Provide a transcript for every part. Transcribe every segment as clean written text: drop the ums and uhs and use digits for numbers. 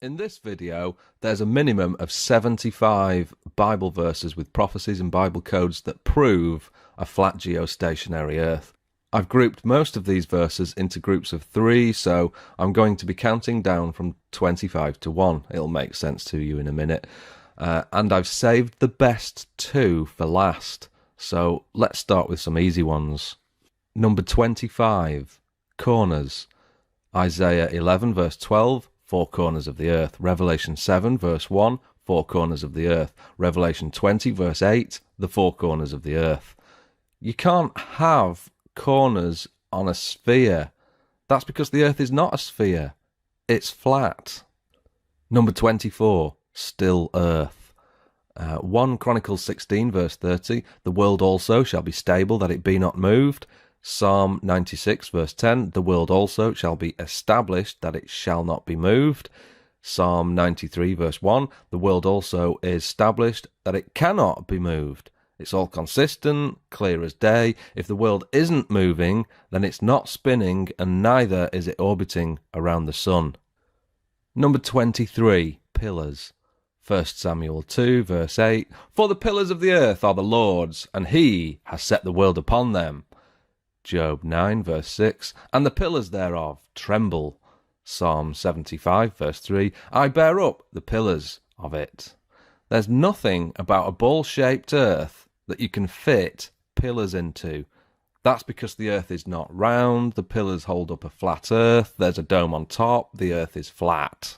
In this video, there's a minimum of 75 Bible verses with prophecies and Bible codes that prove a flat geostationary Earth. I've grouped most of these verses into groups of 3, so I'm going to be counting down from 25 to 1. It'll make sense to you in a minute. And I've saved the best 2 for last, so let's start with some easy ones. Number 25, corners. Isaiah 11 verse 12, 4 corners of the earth. Revelation 7 verse 1, 4 corners of the earth. Revelation 20 verse 8, the 4 corners of the earth. You can't have corners on a sphere. That's because the earth is not a sphere. It's flat. Number 24, still earth. 1 Chronicles 16 verse 30, the world also shall be stable, that it be not moved. Psalm 96 verse 10, the world also shall be established, that it shall not be moved. Psalm 93 verse 1, the world also is established, that it cannot be moved. It's all consistent, clear as day. If the world isn't moving, then it's not spinning, and neither is it orbiting around the sun. Number 23, pillars. 1 Samuel 2 verse 8, for the pillars of the earth are the Lord's, and he has set the world upon them. Job 9 verse 6, and the pillars thereof tremble. Psalm 75 verse 3, I bear up the pillars of it. There's nothing about a ball-shaped earth that you can fit pillars into. That's because the earth is not round, the pillars hold up a flat earth, there's a dome on top, the earth is flat.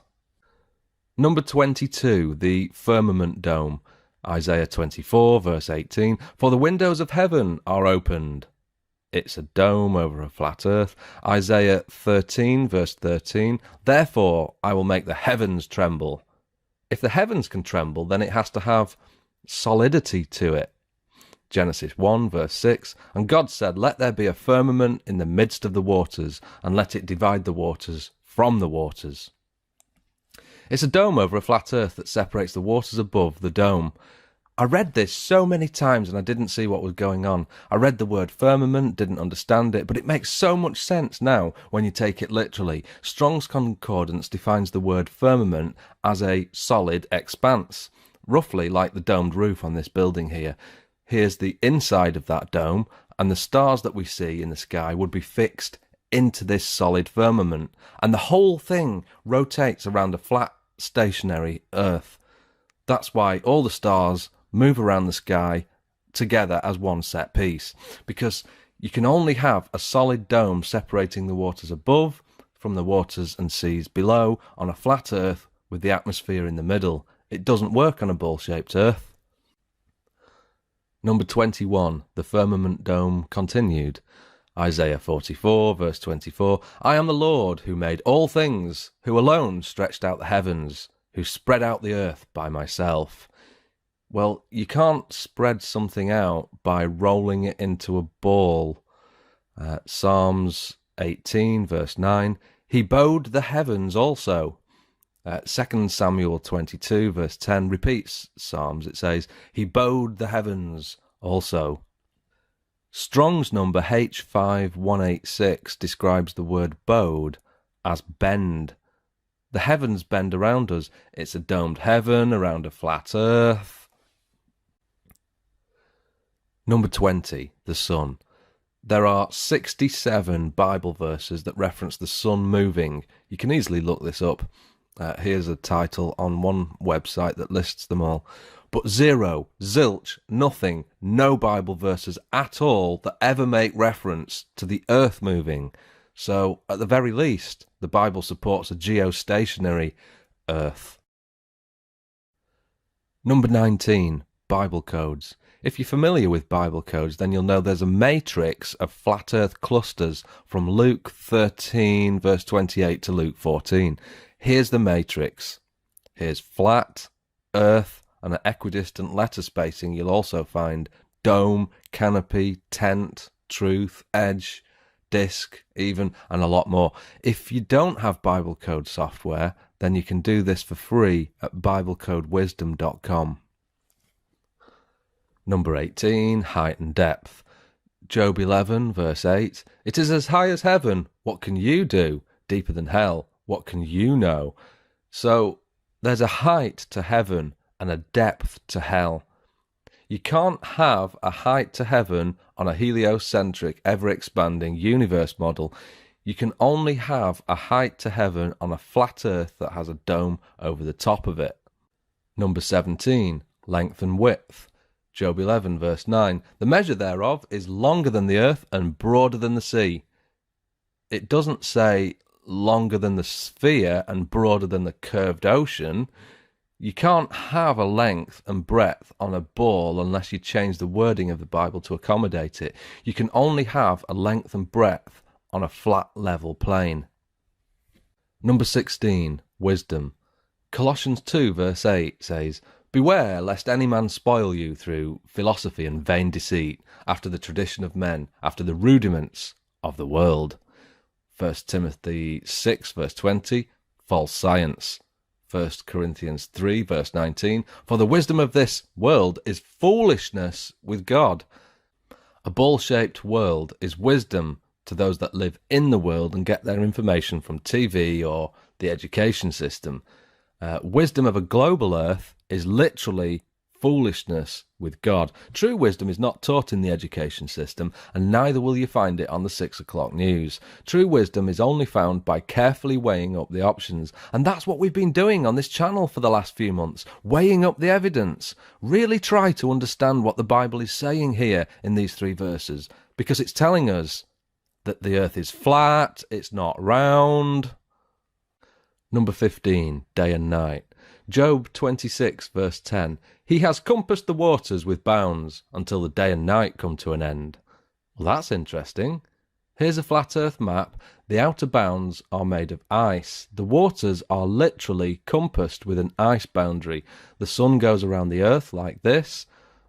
Number 22, the firmament dome. Isaiah 24 verse 18, for the windows of heaven are opened. It's a dome over a flat earth. Isaiah 13 verse 13, therefore I will make the heavens tremble. If the heavens can tremble, then it has to have solidity to it. Genesis 1 verse 6, and God said, let there be a firmament in the midst of the waters, and let it divide the waters from the waters. It's a dome over a flat earth that separates the waters above the dome. I read this so many times and I didn't see what was going on. I read the word firmament, didn't understand it, but it makes so much sense now when you take it literally. Strong's Concordance defines the word firmament as a solid expanse, roughly like the domed roof on this building here. Here's the inside of that dome, and the stars that we see in the sky would be fixed into this solid firmament, and the whole thing rotates around a flat, stationary Earth. That's why all the stars move around the sky together as one set piece, because you can only have a solid dome separating the waters above from the waters and seas below on a flat Earth with the atmosphere in the middle. It doesn't work on a ball-shaped Earth. Number 21, the firmament dome continued. Isaiah 44 verse 24, I am the Lord who made all things, who alone stretched out the heavens, who spread out the earth by myself. Well, you can't spread something out by rolling it into a ball. Psalms 18 verse 9, he bowed the heavens also. 2 Samuel 22 verse 10 repeats Psalms. It says, he bowed the heavens also. Strong's number H5186 describes the word bowed as bend. The heavens bend around us. It's a domed heaven around a flat earth. Number 20, the sun. There are 67 Bible verses that reference the sun moving. You can easily look this up. Here's a title on one website that lists them all. But zero, zilch, nothing, no Bible verses at all that ever make reference to the earth moving. So, at the very least, the Bible supports a geostationary earth. Number 19, Bible codes. If you're familiar with Bible codes, then you'll know there's a matrix of flat earth clusters from Luke 13 verse 28 to Luke 14. Here's the matrix. Here's flat, earth, and at equidistant letter spacing you'll also find dome, canopy, tent, truth, edge, disc, even, and a lot more. If you don't have Bible code software, then you can do this for free at biblecodewisdom.com. Number 18, height and depth. Job 11 verse 8, it is as high as heaven, what can you do? Deeper than hell, what can you know? So there's a height to heaven and a depth to hell. You can't have a height to heaven on a heliocentric, ever-expanding universe model. You can only have a height to heaven on a flat earth that has a dome over the top of it. Number 17, length and width. Job 11, verse 9. The measure thereof is longer than the earth and broader than the sea. It doesn't say longer than the sphere and broader than the curved ocean. You can't have a length and breadth on a ball unless you change the wording of the Bible to accommodate it. You can only have a length and breadth on a flat, level plane. Number 16, wisdom. Colossians 2, verse 8 says, Beware lest any man spoil you through philosophy and vain deceit, after the tradition of men, after the rudiments of the world. 1 Timothy 6, verse 20, false science. 1 Corinthians 3, verse 19, For the wisdom of this world is foolishness with God. A ball-shaped world is wisdom to those that live in the world and get their information from TV or the education system. Wisdom of a global earth is literally foolishness with God. True wisdom is not taught in the education system, and neither will you find it on the 6 o'clock news. True wisdom is only found by carefully weighing up the options, and that's what we've been doing on this channel for the last few months, weighing up the evidence. Really try to understand what the Bible is saying here in these 3 verses, because it's telling us that the earth is flat, it's not round. Number 15, day and night. Job 26, verse 10. He has compassed the waters with bounds until the day and night come to an end. Well, that's interesting. Here's a flat earth map. The outer bounds are made of ice. The waters are literally compassed with an ice boundary. The sun goes around the earth like this.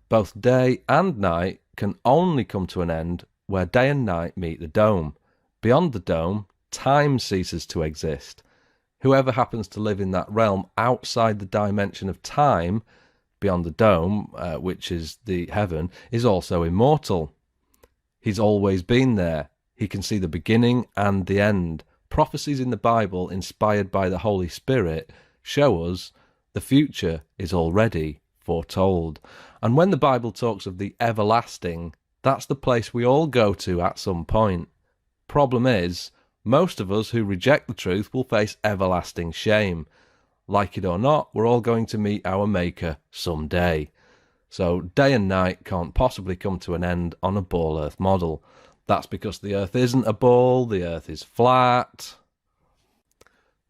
Both day and night can only come to an end where day and night meet the dome. Beyond the dome, time ceases to exist. Whoever happens to live in that realm outside the dimension of time, beyond the dome, which is the heaven, is also immortal. He's always been there. He can see the beginning and the end. Prophecies in the Bible, inspired by the Holy Spirit, show us the future is already foretold. And when the Bible talks of the everlasting, that's the place we all go to at some point. Problem is, most of us who reject the truth will face everlasting shame. Like it or not, we're all going to meet our Maker someday. So day and night can't possibly come to an end on a ball earth model. That's because the earth isn't a ball, the earth is flat.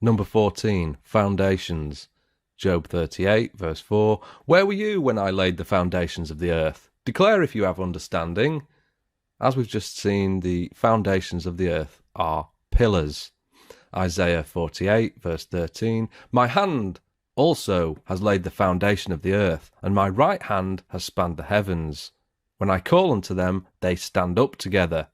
Number 14, foundations. Job 38, verse 4. Where were you when I laid the foundations of the earth? Declare if you have understanding. As we've just seen, the foundations of the earth are pillars. Isaiah 48, verse 13. My hand also has laid the foundation of the earth, and my right hand has spanned the heavens. When I call unto them, they stand up together.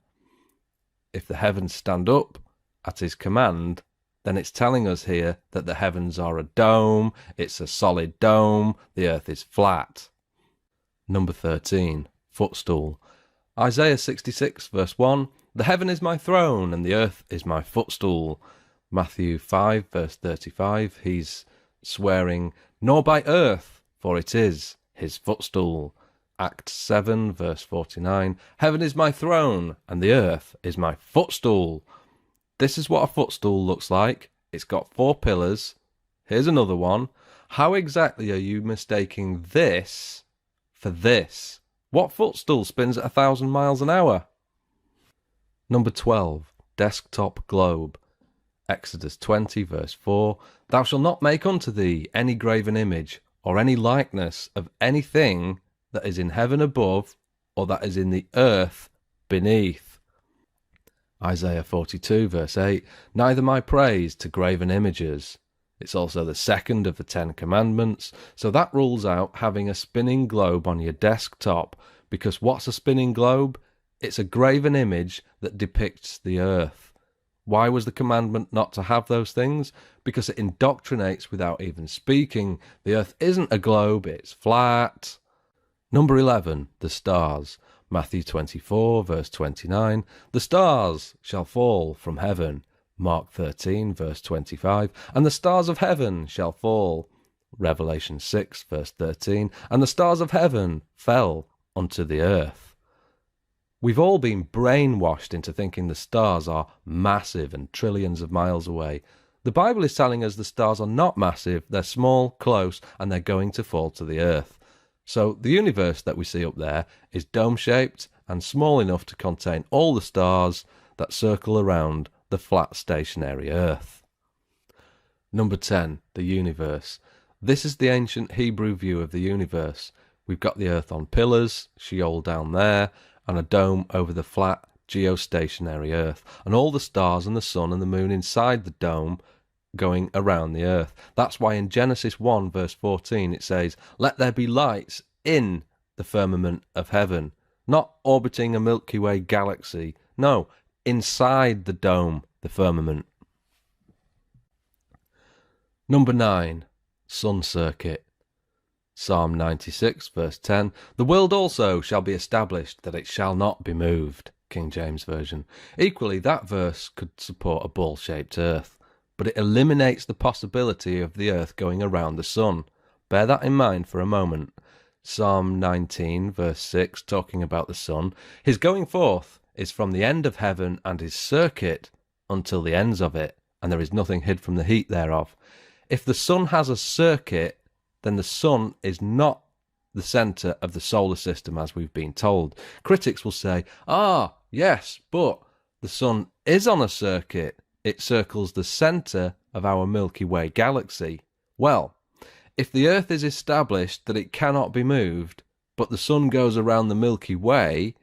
If the heavens stand up at his command, then it's telling us here that the heavens are a dome, it's a solid dome, the earth is flat. Number 13, footstool. Isaiah 66, verse 1. The heaven is my throne, and the earth is my footstool. Matthew 5, verse 35. He's swearing, nor by earth, for it is his footstool. Acts 7, verse 49. Heaven is my throne, and the earth is my footstool. This is what a footstool looks like. It's got 4 pillars. Here's another one. How exactly are you mistaking this for this? What footstool spins at 1,000 miles an hour? Number 12, desktop globe. Exodus 20, verse 4. Thou shalt not make unto thee any graven image, or any likeness of anything that is in heaven above, or that is in the earth beneath. Isaiah 42, verse 8. Neither my praise to graven images. It's also the second of the 10 commandments, so that rules out having a spinning globe on your desktop, because what's a spinning globe? It's a graven image that depicts the earth. Why was the commandment not to have those things? Because it indoctrinates without even speaking. The earth isn't a globe, it's flat. Number 11, the stars. Matthew 24, verse 29. The stars shall fall from heaven, Mark 13, verse 25, and the stars of heaven shall fall. Revelation 6, verse 13, and the stars of heaven fell unto the earth. We've all been brainwashed into thinking the stars are massive and trillions of miles away. The Bible is telling us the stars are not massive, they're small, close, and they're going to fall to the earth. So the universe that we see up there is dome-shaped and small enough to contain all the stars that circle around the flat stationary earth. Number 10, the universe. This is the ancient Hebrew view of the universe. We've got the earth on pillars, Sheol down there, and a dome over the flat geostationary earth, and all the stars and the sun and the moon inside the dome going around the earth. That's why in Genesis 1 verse 14 it says, "Let there be lights in the firmament of heaven," not orbiting a Milky Way galaxy, no, inside the dome, the firmament. Number 9, sun circuit. Psalm 96 verse 10, "The world also shall be established, that it shall not be moved." King James Version. Equally, that verse could support a ball-shaped earth, but it eliminates the possibility of the earth going around the sun. Bear that in mind for a moment. Psalm 19 verse 6, talking about the sun, "His going forth is from the end of heaven, and his circuit until the ends of it, and there is nothing hid from the heat thereof." If the sun has a circuit, then the sun is not the centre of the solar system as we've been told. Critics will say, yes, but the sun is on a circuit. It circles the centre of our Milky Way galaxy. Well, if the Earth is established that it cannot be moved, but the sun goes around the Milky Way,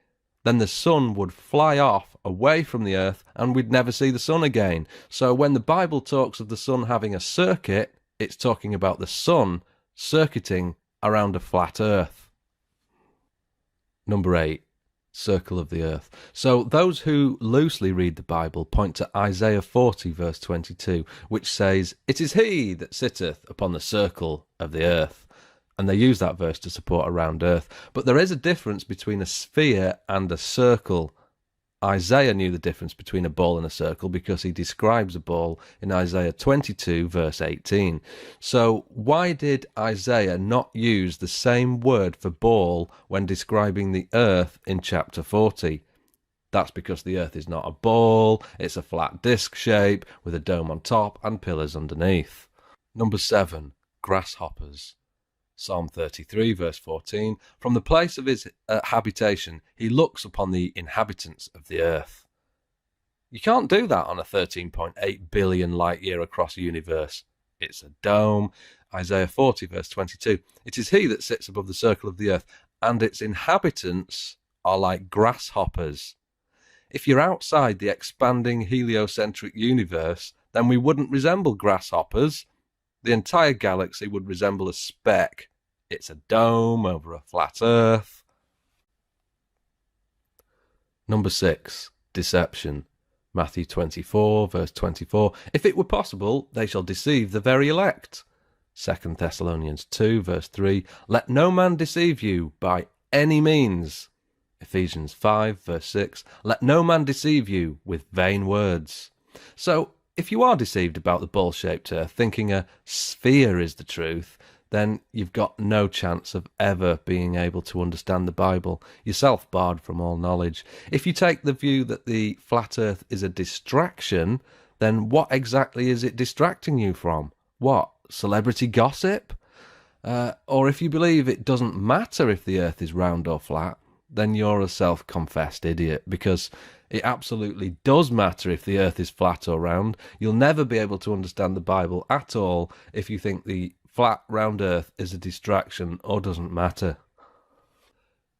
then the sun would fly off away from the Earth and we'd never see the sun again. So when the Bible talks of the sun having a circuit, it's talking about the sun circuiting around a flat earth. Number 8, circle of the earth. So those who loosely read the Bible point to Isaiah 40 verse 22, which says, "It is he that sitteth upon the circle of the earth." And they use that verse to support a round earth. But there is a difference between a sphere and a circle. Isaiah knew the difference between a ball and a circle because he describes a ball in Isaiah 22 verse 18. So why did Isaiah not use the same word for ball when describing the earth in chapter 40? That's because the earth is not a ball, it's a flat disc shape with a dome on top and pillars underneath. Number 7, grasshoppers. Psalm 33 verse 14, "From the place of his habitation he looks upon the inhabitants of the earth." You can't do that on a 13.8 billion light year across universe. It's a dome. Isaiah 40 verse 22, "It is he that sits above the circle of the earth, and its inhabitants are like grasshoppers." If you're outside the expanding heliocentric universe, then we wouldn't resemble grasshoppers. The entire galaxy would resemble a speck. It's a dome over a flat earth. Number 6, deception. Matthew 24, verse 24, "If it were possible, they shall deceive the very elect." 2 Thessalonians 2, verse 3, "Let no man deceive you by any means." Ephesians 5, verse 6, "Let no man deceive you with vain words." So, if you are deceived about the ball-shaped earth, thinking a sphere is the truth, then you've got no chance of ever being able to understand the Bible. You're self-barred from all knowledge. If you take the view that the flat earth is a distraction, then what exactly is it distracting you from? What, celebrity gossip? Or if you believe it doesn't matter if the earth is round or flat, then you're a self-confessed idiot, because it absolutely does matter if the earth is flat or round. You'll never be able to understand the Bible at all if you think the flat, round earth is a distraction or doesn't matter.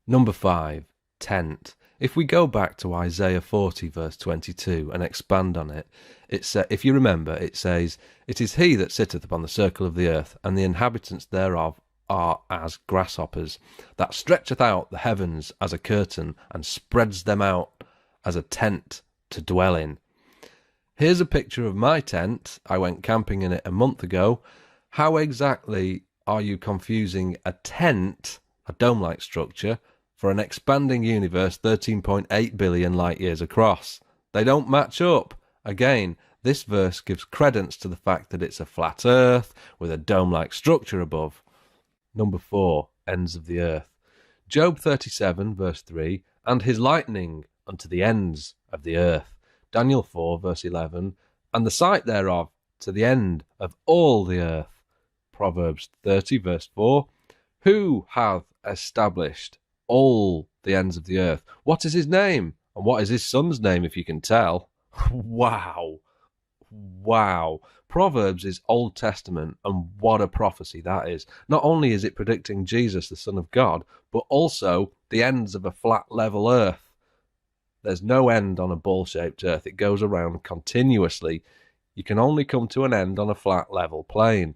Number 5, tent. If we go back to Isaiah 40 verse 22 and expand on it, if you remember, it says, "It is he that sitteth upon the circle of the earth, and the inhabitants thereof are as grasshoppers, that stretcheth out the heavens as a curtain, and spreads them out as a tent to dwell in." Here's a picture of my tent. I went camping in it a month ago. How exactly are you confusing a tent, a dome-like structure, for an expanding universe 13.8 billion light years across? They don't match up. Again, this verse gives credence to the fact that it's a flat earth with a dome-like structure above. Number 4, ends of the earth. Job 37, verse 3, and his lightning unto the ends of the earth. Daniel 4, verse 11, and the sight thereof to the end of all the earth. Proverbs 30, verse 4, who hath established all the ends of the earth? What is his name? And what is his son's name, if you can tell? Wow. Proverbs is Old Testament, and what a prophecy that is. Not only is it predicting Jesus, the Son of God, but also the ends of a flat, level earth. There's no end on a ball-shaped earth. It goes around continuously. You can only come to an end on a flat, level plane.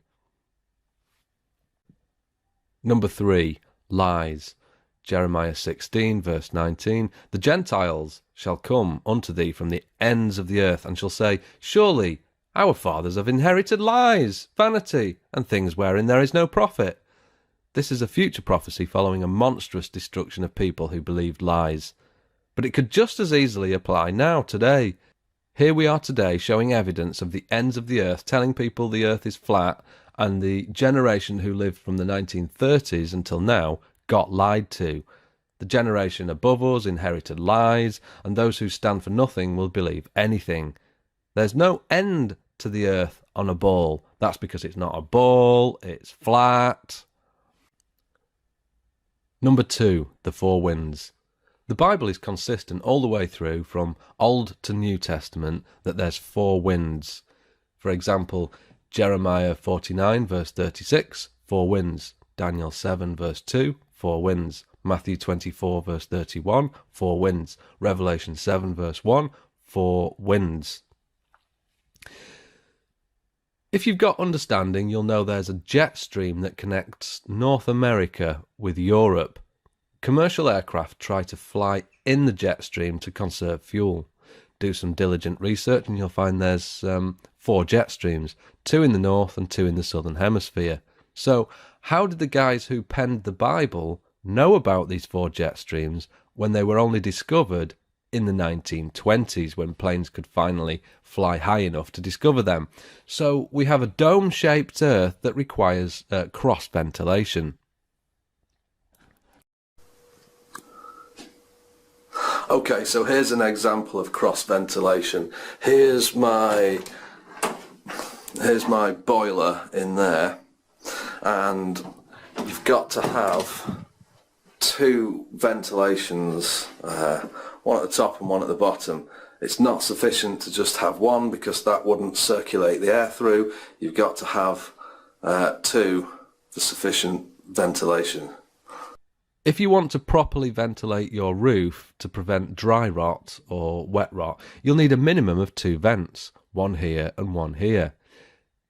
Number 3, lies. Jeremiah 16, verse 19, the Gentiles shall come unto thee from the ends of the earth, and shall say, surely our fathers have inherited lies, vanity, and things wherein there is no profit. This is a future prophecy following a monstrous destruction of people who believed lies. But it could just as easily apply now, today. Here we are today showing evidence of the ends of the earth, telling people the earth is flat, and the generation who lived from the 1930s until now got lied to. The generation above us inherited lies, and those who stand for nothing will believe anything. There's no end to the earth on a ball. That's because it's not a ball, it's flat. Number 2, the 4 winds. The Bible is consistent all the way through, from Old to New Testament, that there's 4 winds. For example, Jeremiah 49, verse 36, 4 winds. Daniel 7, verse 2, 4 winds. Matthew 24, verse 31, 4 winds. Revelation 7, verse 1, 4 winds. If you've got understanding, you'll know there's a jet stream that connects North America with Europe. Commercial aircraft try to fly in the jet stream to conserve fuel. Do some diligent research and you'll find there's 4 jet streams, 2 in the north and 2 in the southern hemisphere. So how did the guys who penned the Bible know about these 4 jet streams when they were only discovered in the 1920s, when planes could finally fly high enough to discover them? So we have a dome-shaped earth that requires cross-ventilation. Okay, so here's an example of cross-ventilation. Here's my boiler in there, and you've got to have 2 ventilations, one at the top and one at the bottom. It's not sufficient to just have one, because that wouldn't circulate the air through. You've got to have 2 for sufficient ventilation. If you want to properly ventilate your roof to prevent dry rot or wet rot, you'll need a minimum of 2 vents, one here and one here.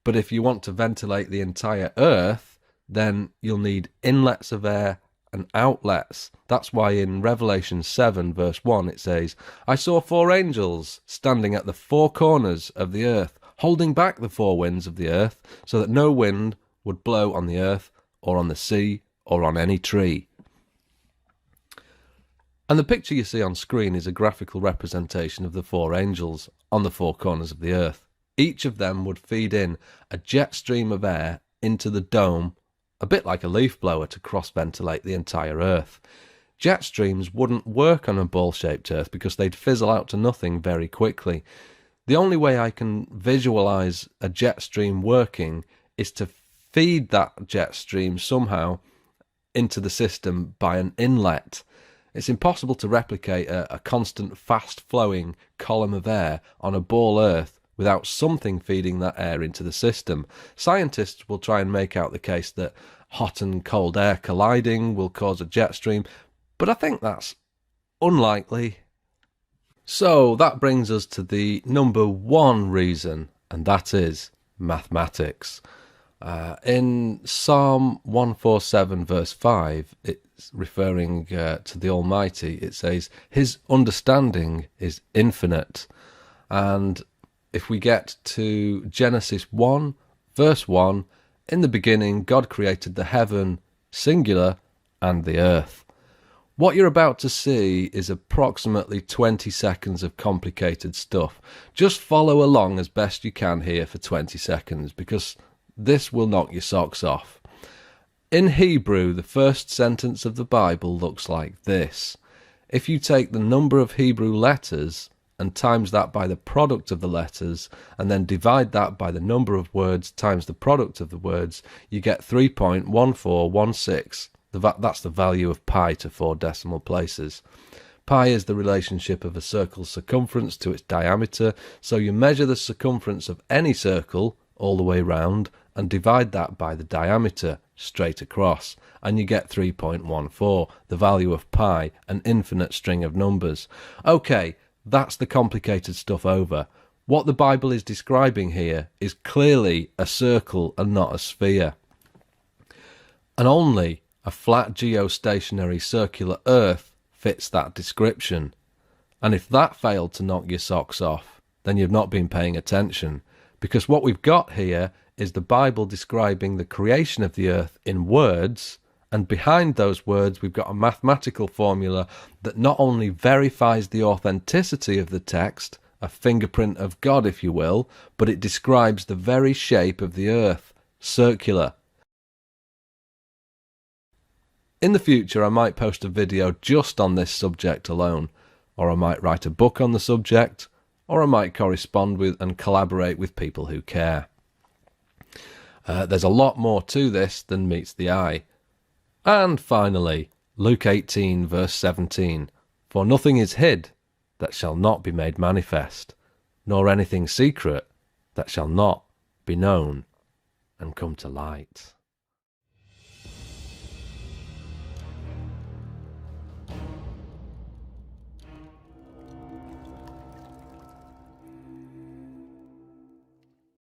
But if you want to ventilate the entire earth, then you'll need inlets of air and outlets. That's why in Revelation 7 verse 1 it says, I saw 4 angels standing at the 4 corners of the earth, holding back the 4 winds of the earth, so that no wind would blow on the earth or on the sea or on any tree. And the picture you see on screen is a graphical representation of the 4 angels on the 4 corners of the earth. Each of them would feed in a jet stream of air into the dome, a bit like a leaf blower, to cross-ventilate the entire earth. Jet streams wouldn't work on a ball-shaped earth because they'd fizzle out to nothing very quickly. The only way I can visualize a jet stream working is to feed that jet stream somehow into the system by an inlet. It's impossible to replicate a constant fast-flowing column of air on a ball earth without something feeding that air into the system. Scientists will try and make out the case that hot and cold air colliding will cause a jet stream, but I think that's unlikely. So that brings us to the number 1 reason, and that is mathematics. In Psalm 147 verse 5, it's referring to the Almighty. It says, His understanding is infinite. And if we get to Genesis 1 verse 1, in the beginning God created the heaven, singular, and the earth. What you're about to see is approximately 20 seconds of complicated stuff. Just follow along as best you can here for 20 seconds, because this will knock your socks off. In Hebrew, the first sentence of the Bible looks like this. If you take the number of Hebrew letters and times that by the product of the letters, and then divide that by the number of words times the product of the words, you get 3.1416. That's the value of pi to 4 decimal places. Pi is the relationship of a circle's circumference to its diameter, so you measure the circumference of any circle all the way round and divide that by the diameter straight across, and you get 3.14, the value of pi, an infinite string of numbers. Okay, that's the complicated stuff over. What the Bible is describing here is clearly a circle and not a sphere. And only a flat geostationary circular Earth fits that description. And if that failed to knock your socks off, then you've not been paying attention, because what we've got here is the Bible describing the creation of the earth in words, and behind those words we've got a mathematical formula that not only verifies the authenticity of the text, a fingerprint of God if you will, but it describes the very shape of the earth, circular. In the future I might post a video just on this subject alone, or I might write a book on the subject, or I might correspond with and collaborate with people who care. There's a lot more to this than meets the eye. And finally, Luke 18 verse 17, for nothing is hid that shall not be made manifest, nor anything secret that shall not be known and come to light.